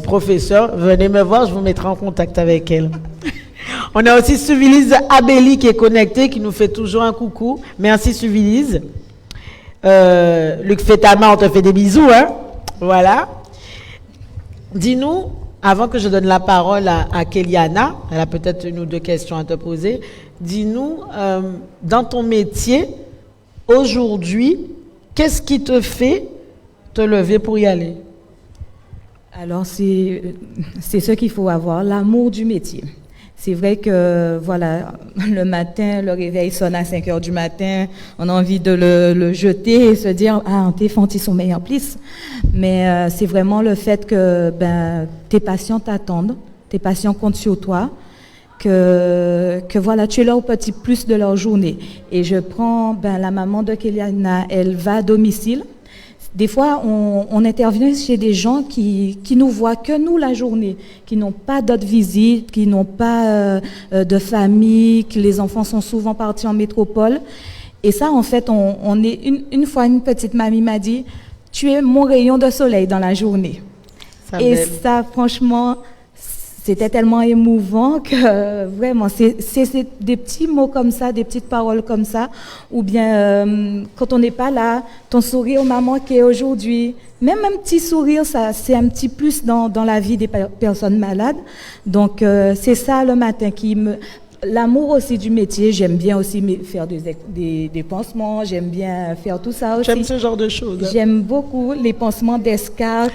professeurs, venez me voir, je vous mettrai en contact avec elle. On a aussi Suvilise Abéli qui est connectée, qui nous fait toujours un coucou. Merci Suvilise. Luc Fetama, on te fait des bisous. Hein? Voilà. Dis-nous, avant que je donne la parole à Kéliana, elle a peut-être une ou deux questions à te poser. Dis-nous, dans ton métier, aujourd'hui, qu'est-ce qui te fait te lever pour y aller? Alors, c'est ce qu'il faut avoir, l'amour du métier. C'est vrai que, voilà, le matin, le réveil sonne à 5 heures du matin, on a envie de le jeter et se dire, ah, tes fantis sont meilleurs plus. Mais c'est vraiment le fait que tes patients t'attendent, tes patients comptent sur toi, que voilà, tu es leur petit plus de leur journée. Et je prends la maman de Kéliana, elle va à domicile. Des fois, on intervient chez des gens qui nous voient que nous la journée, qui n'ont pas d'autres visites, qui n'ont pas de famille, que les enfants sont souvent partis en métropole. Et ça, en fait, on est une fois, une petite mamie m'a dit, tu es mon rayon de soleil dans la journée. Et ça, franchement, c'était tellement émouvant que vraiment, c'est des petits mots comme ça, des petites paroles comme ça, ou bien quand on n'est pas là, ton sourire m'a manqué aujourd'hui. Même un petit sourire, ça, c'est un petit plus dans la vie des personnes malades. Donc c'est ça le matin qui me... L'amour aussi du métier, j'aime bien aussi faire des pansements, j'aime bien faire tout ça aussi. J'aime ce genre de choses. Hein? J'aime beaucoup les pansements d'escar.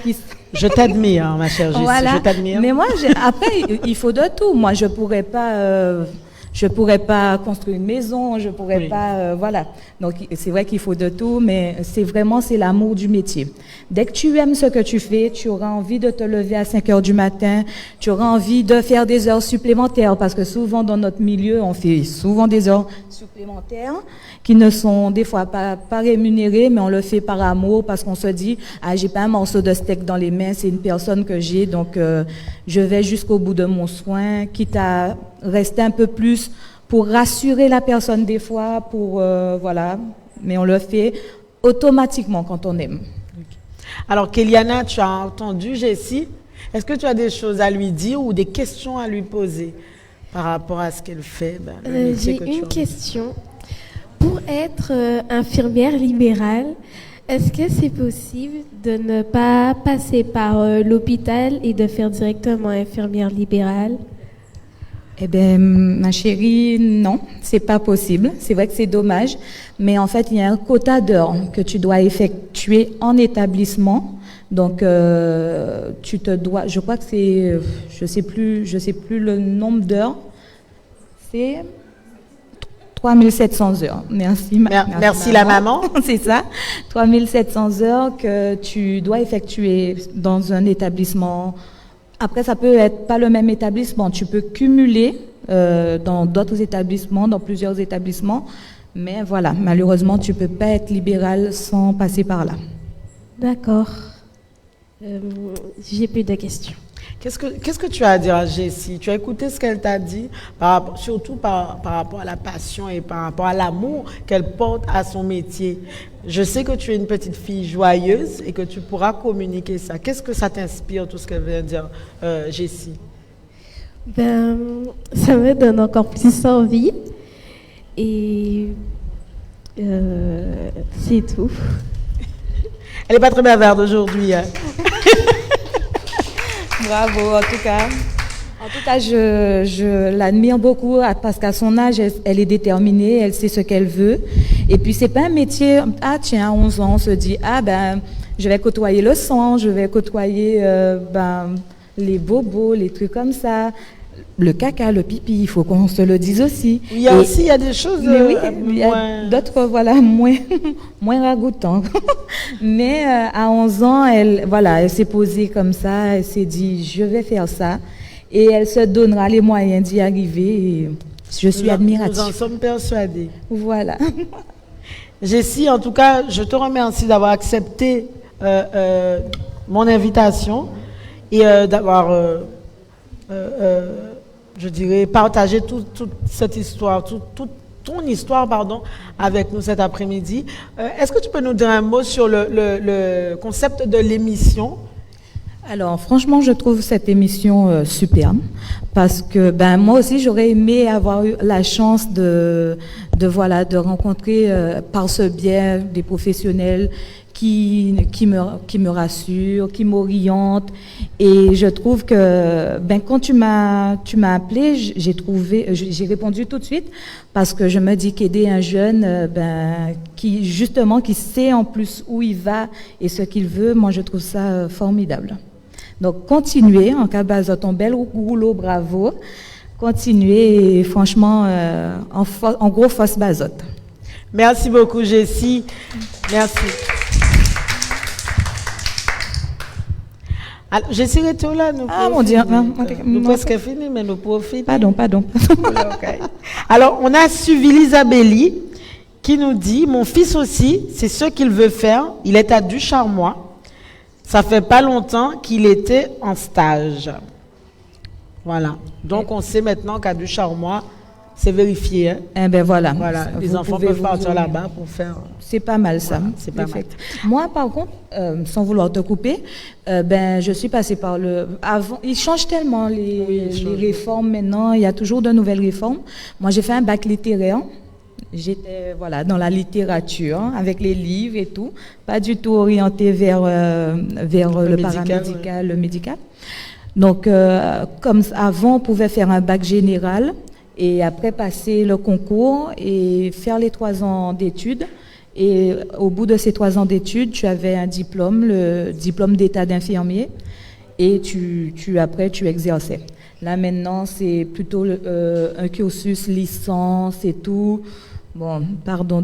Je t'admire, ma chère Jessie, voilà. Je t'admire. Mais moi, après, il faut de tout. Moi, je pourrais pas construire une maison, je pourrais pas, voilà. Donc, c'est vrai qu'il faut de tout, mais c'est l'amour du métier. Dès que tu aimes ce que tu fais, tu auras envie de te lever à 5 heures du matin, tu auras envie de faire des heures supplémentaires, parce que souvent, dans notre milieu, on fait souvent des heures supplémentaires qui ne sont des fois pas rémunérées, mais on le fait par amour, parce qu'on se dit, ah, j'ai pas un morceau de steak dans les mains, c'est une personne que j'ai, donc je vais jusqu'au bout de mon soin, quitte à rester un peu plus pour rassurer la personne des fois, voilà, mais on le fait automatiquement quand on aime. Alors Kéliana, tu as entendu Jessie, est-ce que tu as des choses à lui dire ou des questions à lui poser par rapport à ce qu'elle fait? J'ai une question. Pour être infirmière libérale, est-ce que c'est possible de ne pas passer par l'hôpital et de faire directement infirmière libérale? Eh bien, ma chérie, non, c'est pas possible. C'est vrai que c'est dommage, mais en fait, il y a un quota d'heures que tu dois effectuer en établissement Donc, tu te dois, je crois que c'est, je sais plus le nombre d'heures, c'est 3700 heures. Merci, merci la maman. C'est ça, 3700 heures que tu dois effectuer dans un établissement. Après, ça peut être pas le même établissement. Tu peux cumuler dans d'autres établissements, dans plusieurs établissements. Mais voilà, malheureusement, tu peux pas être libéral sans passer par là. D'accord. J'ai plus de questions. Qu'est-ce que tu as à dire à Jessie? Tu as écouté ce qu'elle t'a dit, surtout par rapport à la passion et par rapport à l'amour qu'elle porte à son métier. Je sais que tu es une petite fille joyeuse et que tu pourras communiquer ça. Qu'est-ce que ça t'inspire, tout ce qu'elle vient de dire, Jessie? Ça me donne encore plus envie. Et c'est tout. Elle n'est pas très bavarde aujourd'hui. Hein. Bravo, en tout cas. En tout cas, je l'admire beaucoup parce qu'à son âge, elle est déterminée, elle sait ce qu'elle veut. Et puis, c'est pas un métier, tiens, à 11 ans, on se dit, je vais côtoyer le sang, je vais côtoyer les bobos, les trucs comme ça. Le caca, le pipi, il faut qu'on se le dise aussi. Il y a des choses il y a d'autres moins ragoûtantes. Mais à 11 ans, elle s'est posée comme ça, elle s'est dit je vais faire ça et elle se donnera les moyens d'y arriver. Et je suis admirative. Nous en sommes persuadés. Voilà. Jessie, en tout cas, je te remercie d'avoir accepté mon invitation et d'avoir je dirais, partager toute cette histoire, toute ton histoire, avec nous cet après-midi. Est-ce que tu peux nous dire un mot sur le concept de l'émission? Alors, franchement, je trouve cette émission superbe parce que moi aussi, j'aurais aimé avoir eu la chance de rencontrer par ce biais des professionnels qui me rassurent, qui m'orientent. Et je trouve que quand tu m'as appelé, j'ai répondu tout de suite parce que je me dis qu'aider un jeune qui sait en plus où il va et ce qu'il veut, moi je trouve ça formidable. Donc continuez, en cas Bazotte, ton bel rouleau, bravo. Continuez et franchement, en gros, force Bazotte. Merci beaucoup, Jessie. Merci. Alors, Jessie est là. Mon Dieu. Nous presque fini, mais nous profitons. Pardon. Okay. Alors, on a suivi Isabelli qui nous dit, mon fils aussi, c'est ce qu'il veut faire. Il est à Ducharmois. Ça fait pas longtemps qu'il était en stage. Voilà. Donc, on sait maintenant qu'à Ducharmois, c'est vérifié. Hein? Voilà. Les enfants peuvent partir là-bas pour faire. C'est pas mal ça. Voilà, c'est pas mal. Moi, par contre, sans vouloir te couper, je suis passée par avant. Ils changent tellement les réformes maintenant. Il y a toujours de nouvelles réformes. Moi, j'ai fait un bac littéraire. J'étais dans la littérature avec les livres et tout, pas du tout orientée vers le paramédical, le médical. Donc, comme avant, on pouvait faire un bac général. Et après passer le concours et faire les 3 ans d'études. Et au bout de ces 3 ans d'études, tu avais un diplôme, le diplôme d'état d'infirmier, et après tu exerçais. Là maintenant, c'est plutôt un cursus licence et tout. Bon, pardon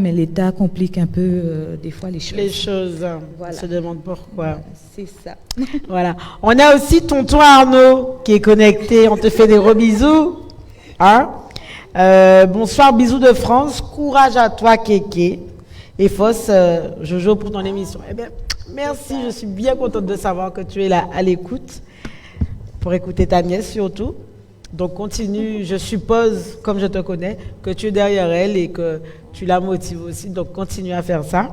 mais l'État complique un peu des fois les choses. Les choses, on se demande pourquoi. C'est ça. Voilà. On a aussi tonton Arnaud qui est connecté. On te fait des gros bisous. Bonsoir, bisous de France, courage à toi Kéké et Foss, Jojo pour ton émission. Merci, je suis bien contente de savoir que tu es là à l'écoute pour écouter ta nièce surtout. Donc continue, je suppose, comme je te connais, que tu es derrière elle et que tu la motives aussi, donc continue à faire ça.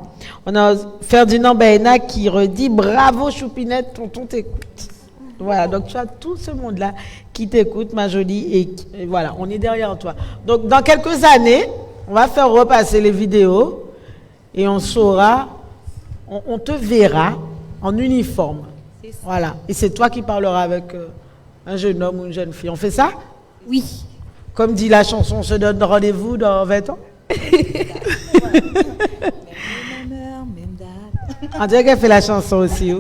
On a Ferdinand Baena qui redit bravo Choupinette, tonton t'écoute. Voilà, donc tu as tout ce monde-là qui t'écoute, ma jolie, et voilà, on est derrière toi. Donc, dans quelques années, on va faire repasser les vidéos et on saura, on te verra en uniforme. Voilà, et c'est toi qui parleras avec un jeune homme ou une jeune fille. On fait ça? Oui. Comme dit la chanson, on se donne rendez-vous dans 20 ans. On dirait qu'elle fait la chanson aussi.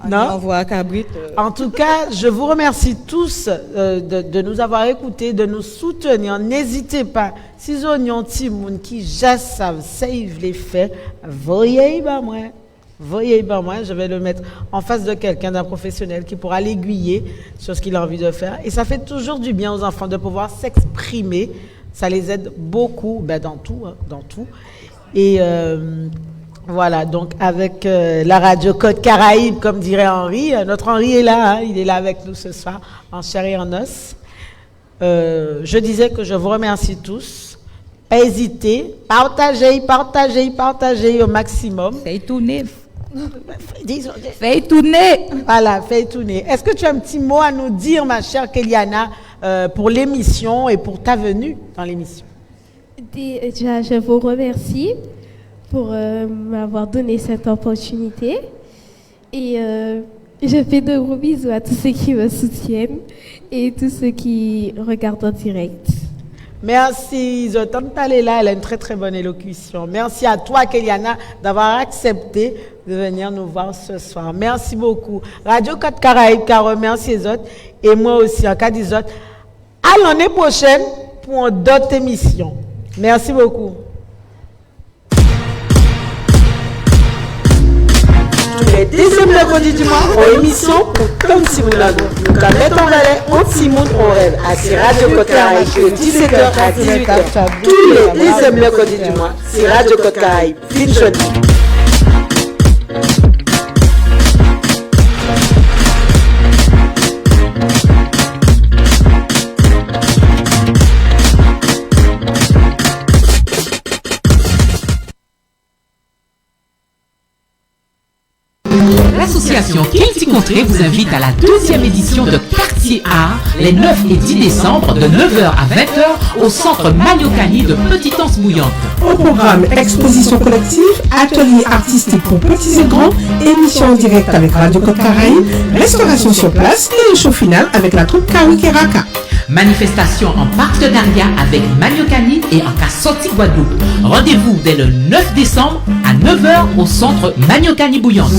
Non, on voit Cabrit. En tout cas, je vous remercie tous de nous avoir écoutés, de nous soutenir. N'hésitez pas. Si vous avez un petit monde qui savent, save les faits, voyez moi. Je vais le mettre en face de quelqu'un, d'un professionnel qui pourra l'aiguiller sur ce qu'il a envie de faire. Et ça fait toujours du bien aux enfants de pouvoir s'exprimer. Ça les aide beaucoup, dans tout. Et voilà, donc avec la radio Côte Caraïbe, comme dirait Henri, notre Henri est là, il est là avec nous ce soir, en chair et en os. Je disais que je vous remercie tous. Pas hésiter, partagez au maximum. Fais tourner. Fais tourner. Voilà, fais tourner. Est-ce que tu as un petit mot à nous dire, ma chère Kéliana, pour l'émission et pour ta venue dans l'émission? Déjà, je vous remercie pour m'avoir donné cette opportunité. Et je fais de gros bisous à tous ceux qui me soutiennent et tous ceux qui regardent en direct. Merci, Zotan Palela, elle a une très très bonne élocution. Merci à toi, Kéliana, d'avoir accepté de venir nous voir ce soir. Merci beaucoup. Radio Côte Caraïbe, car remercie les autres. Et moi aussi, en cas des autres. À l'année prochaine pour d'autres émissions. Merci beaucoup. Tous les deuxièmes mercredis du mois, en émission pour Tom Timounano. Nous mettons en valeur on Timoun on rêve à Radio Côte Caraïbe de 17h à 18h. Tous les deuxièmes mercredis du mois, c'est Radio Côte Caraïbe. Fin journée. L'association Kilti Contré vous invite à la deuxième édition de Quartier Art les 9 et 10 décembre de 9h à 20h au centre Maniocani de Petite-Anse Bouillante. Au programme, exposition collective, atelier artistique pour petits et grands, émission en direct avec Radio Côte Caraïbe, restauration sur place et le show final avec la troupe Kawi Keraka. Manifestation en partenariat avec Maniocani et en Cassoti Guadeloupe. Rendez-vous dès le 9 décembre à 9h au centre Maniocani Bouillante.